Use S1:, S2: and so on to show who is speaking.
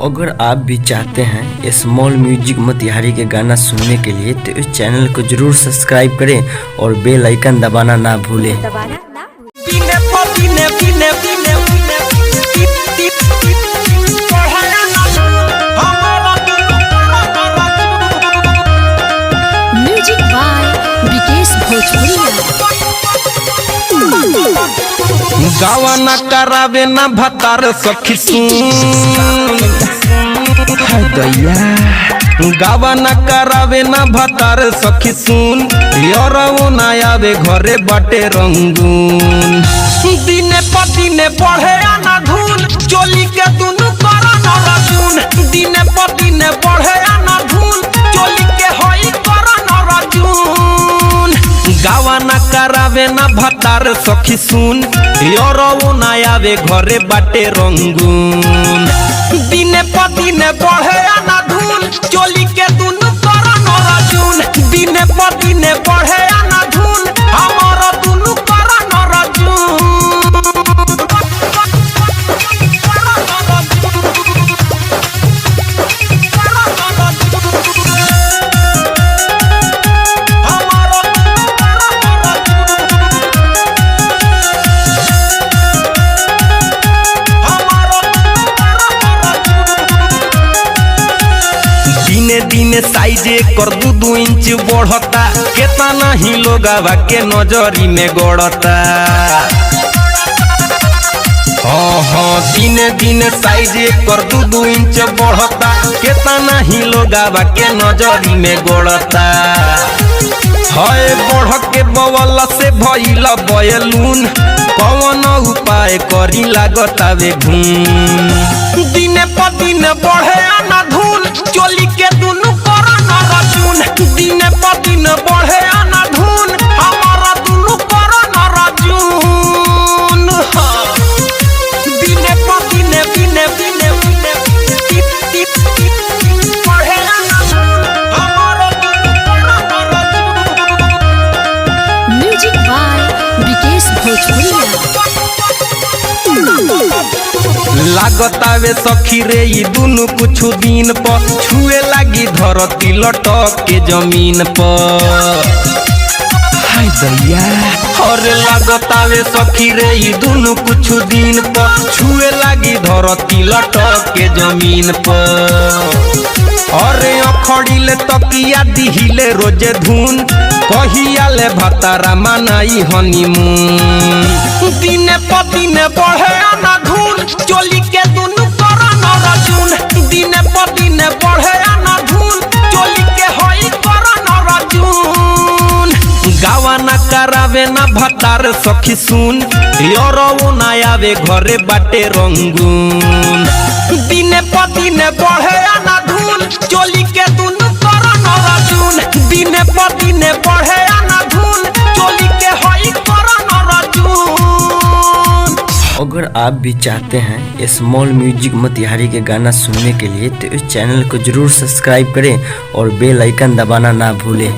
S1: अगर आप भी चाहते हैं स्मॉल म्यूजिक मोतिहारी के गाना सुनने के लिए तो इस चैनल को जरूर सब्सक्राइब करें और बेल आइकन दबाना ना भूलें।
S2: म्यूजिक बाय विकेश भोजपुरिया।
S3: गावा न करावे न भतार सखी सुन गावा न करावे न भतार सखी सुन यारो न आवे घरे बाटे रंगून दिने पदिने बढ़े आना धूल चोली के दुनु करा न रजून दिने पदिने बढ़े आना धूल चोली के होई करा न रजून गावा न करावे न भतार सखी सुन यारो न आवे घरे बाटे रंगून दिने पदिने बढ़े आना धूल चोली के दुनु करा न रजून दिने पदिने बढ़े आना धूल हमारा दुनु करा न रजून दिने साइजे कर 2 इंच बढ़ता केतना ही लोगवा के नजरी में गड़ता। हाँ दिने दिने साइजे कर 2 इंच बढ़ता केतना ही लोगवा के नजरी में गड़ता। हाय बढ़ के बवला से भइला बयलून कौन उपाय करी लागता वे घूम दिने पदिने बढ़े आना धूल चोली के दुनु करा न रजून दिने पदिने बढ़े आना धूल हमारा दुनु करा न रजून दिने पदिने बिने बिने बिने बढ़े आना धूल हमारा दुनु करा न रजून।
S2: म्यूजिक बाय विकेश भोजपुरिया।
S3: लागतावे सखी रे ई दुनु कुछ दिन पर छुए लागी धरती लटक के जमीन पर। हाय दैया और लागतावे सखी रे ई दुनु कुछ दिन पर छुए लागी धरती लटक के जमीन पर। अरे अखड़िले तकिया दिहिले रोजे धुन कहियाले भतारा मनाई हनीमून दिने पदिने बढ़े आना धूल चोली के दुनु करा न रजून दिने पदिने बढ़े आना धूल चोली के होई करा न रजून गावा न करावे न भतार सखी सुन यारो न आवे घरे बाटे रंगून दिने पदिने बढ़े आना धूल चोली के दुनु करा न रजून दिने पदिने बढ़े आना धूल चोली के होई करा न रजून।
S1: अगर आप भी चाहते हैं स्मॉल म्यूजिक मोतिहारी के गाना सुनने के लिए तो इस चैनल को जरूर सब्सक्राइब करें और बेल आइकन दबाना ना भूलें।